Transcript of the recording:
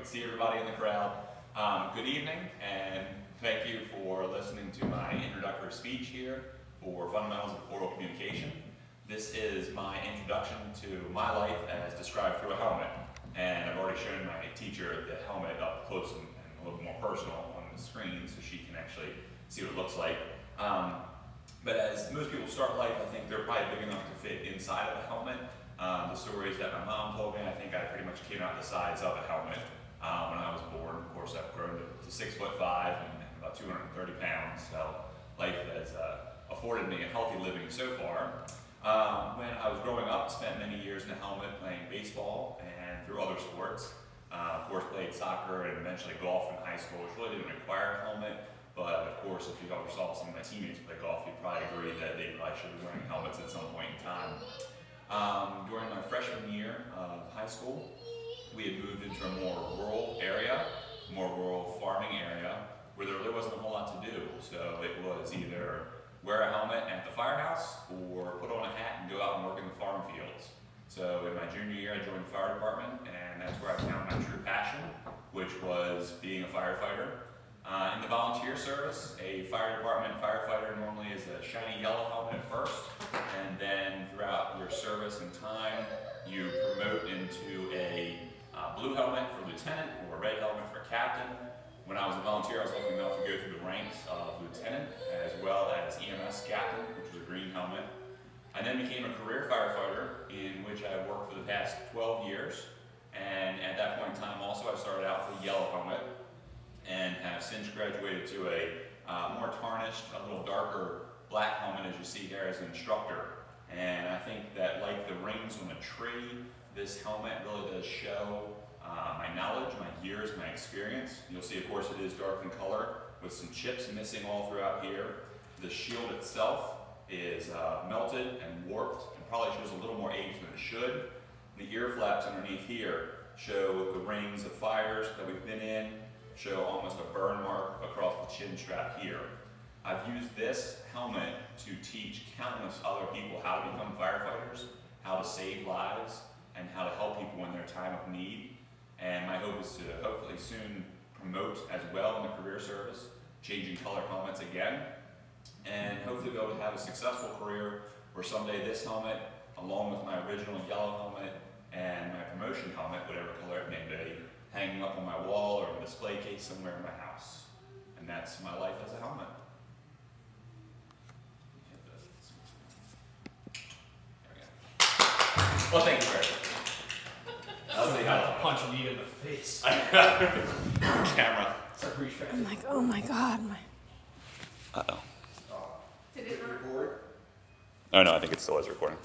see everybody in the crowd. Good evening, and thank you for listening to my introductory speech here for Fundamentals of Oral Communication. This is my introduction to my life as described through a helmet. And I've already shown my teacher the helmet up close and a little more personal on the screen so she can actually see what it looks like. But as most people start life, I think they're probably big enough to fit inside of a helmet. The stories that my mom told me, I think I pretty much came out the size of a helmet when I was born. Of course, I've grown to 6'5" and about 230 pounds, so life has afforded me a healthy living so far. When I was growing up, I spent many years in a helmet playing baseball and through other sports. Of course, played soccer and eventually golf in high school, which really didn't require a helmet. But of course, if you ever saw some of my teammates play golf, you'd probably agree that they probably should be wearing helmets at some point in time. During my freshman year of high school, we had moved into a more rural area, more rural farming area, where there really wasn't a whole lot to do. So it was either wear a helmet at the firehouse or put on a hat and go out and work in the farm fields. So in my junior year, I joined the fire department, and that's where I found my true passion, which was being a firefighter. In the volunteer service, a fire department firefighter normally is a shiny yellow helmet at first, and then throughout your service and time, you promote into a blue helmet for lieutenant or a red helmet for captain. When I was a volunteer, I was lucky enough to go through the ranks of lieutenant as well as EMS captain, which was a green helmet. I then became a career firefighter, in which I worked for the past 12 years, and at that point in time also I started out with a yellow helmet, and have since graduated to a more tarnished, a little darker black helmet, as you see here, as an instructor. And I think that, like the rings on a tree, this helmet really does show my knowledge, my years, my experience. You'll see, of course, it is dark in color with some chips missing all throughout here. The shield itself is melted and warped and probably shows a little more age than it should. The ear flaps underneath here show the rings of fires that we've been in, show almost a burn mark across the chin strap here. I've used this helmet to teach countless other people how to become firefighters, how to save lives, and how to help people in their time of need. And my hope is to hopefully soon promote as well in the career service, changing color helmets again, and hopefully be able to have a successful career where someday this helmet, along with my original yellow helmet and my promotion helmet, whatever color it may be, hanging up on my wall or a display case somewhere in my house. And that's my life as a helmet. There we go. Well, thank you very much. I'll say hi. Punching you in the face. Camera. I'm like, oh my God. Uh-oh. Did it Oh no, I think it still is recording.